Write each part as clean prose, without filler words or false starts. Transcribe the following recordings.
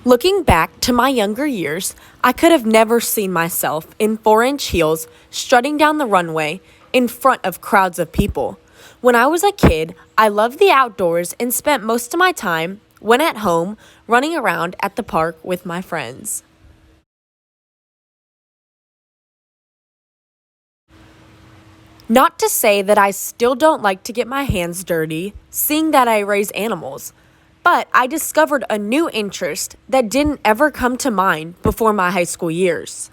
Looking back to my younger years, I could have never seen myself in 4-inch heels strutting down the runway in front of crowds of people. When I was a kid, I loved the outdoors and spent most of my time, when at home, running around at the park with my friends. Not to say that I still don't like to get my hands dirty, seeing that I raise animals, but I discovered a new interest that didn't ever come to mind before my high school years.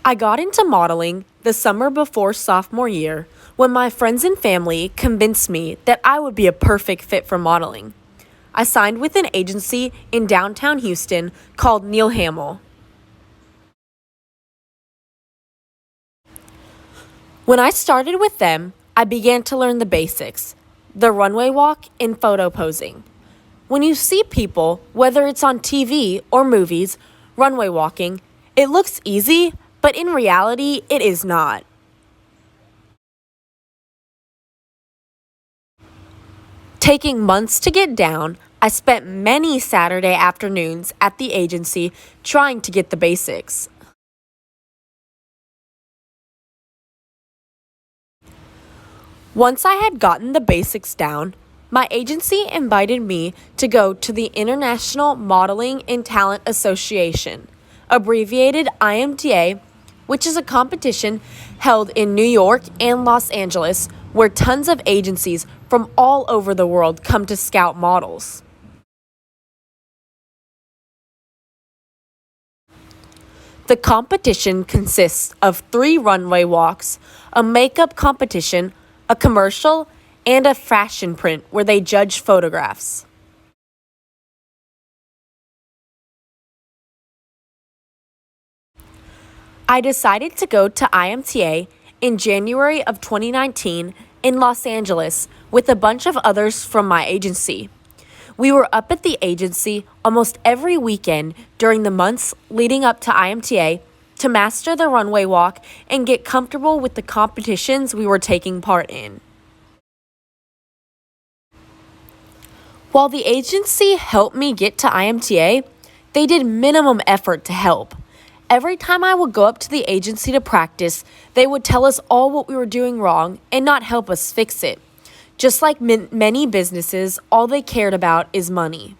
I got into modeling the summer before sophomore year when my friends and family convinced me that I would be a perfect fit for modeling. I signed with an agency in downtown Houston called Neil Hamill. When I started with them, I began to learn the basics, the runway walk and photo posing. When you see people, whether it's on TV or movies, runway walking, it looks easy, but in reality, it is not. Taking months to get down, I spent many Saturday afternoons at the agency trying to get the basics. Once I had gotten the basics down, my agency invited me to go to the International Modeling and Talent Association, abbreviated IMTA, which is a competition held in New York and Los Angeles where tons of agencies from all over the world come to scout models. The competition consists of 3 runway walks, a makeup competition, a commercial, and a fashion print where they judge photographs. I decided to go to IMTA in January of 2019 in Los Angeles with a bunch of others from my agency. We were up at the agency almost every weekend during the months leading up to IMTA to master the runway walk and get comfortable with the competitions we were taking part in. While the agency helped me get to IMTA, they did minimum effort to help. Every time I would go up to the agency to practice, they would tell us all what we were doing wrong and not help us fix it. Just like many businesses, all they cared about is money.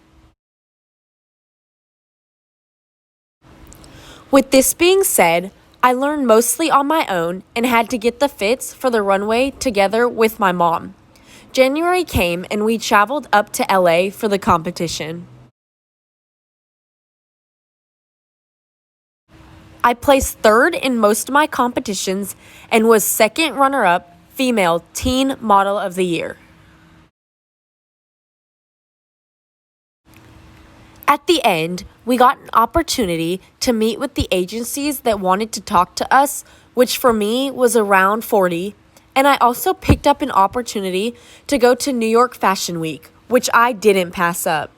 With this being said, I learned mostly on my own and had to get the fits for the runway together with my mom. January came and we traveled up to LA for the competition. I placed third in most of my competitions and was second runner-up female teen model of the year. At the end, we got an opportunity to meet with the agencies that wanted to talk to us, which for me was around 40, and I also picked up an opportunity to go to New York Fashion Week, which I didn't pass up.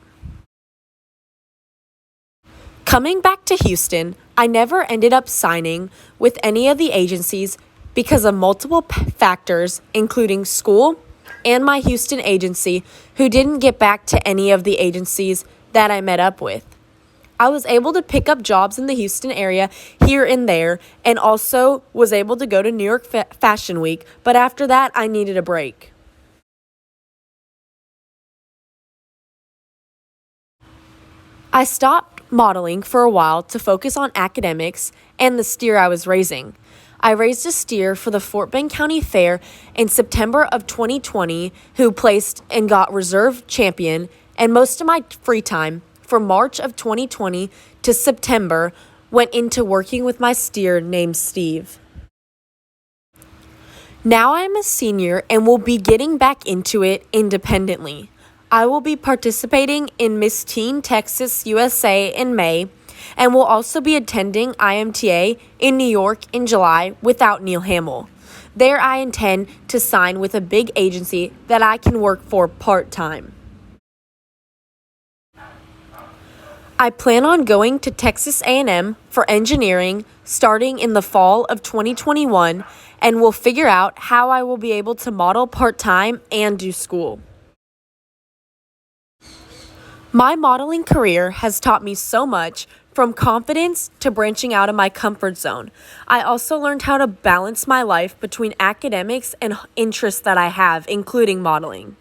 Coming back to Houston, I never ended up signing with any of the agencies because of multiple factors, including school and my Houston agency, who didn't get back to any of the agencies that I met up with. I was able to pick up jobs in the Houston area here and there, and also was able to go to New York Fashion Week, but after that, I needed a break. I stopped modeling for a while to focus on academics and the steer I was raising. I raised a steer for the Fort Bend County Fair in September of 2020 who placed and got reserve champion, and most of my free time from March of 2020 to September went into working with my steer named Steve. Now I'm a senior and will be getting back into it independently. I will be participating in Miss Teen Texas USA in May and will also be attending IMTA in New York in July without Neil Hamill. There I intend to sign with a big agency that I can work for part-time. I plan on going to Texas A&M for engineering starting in the fall of 2021 and will figure out how I will be able to model part-time and do school. My modeling career has taught me so much, from confidence to branching out of my comfort zone. I also learned how to balance my life between academics and interests that I have, including modeling.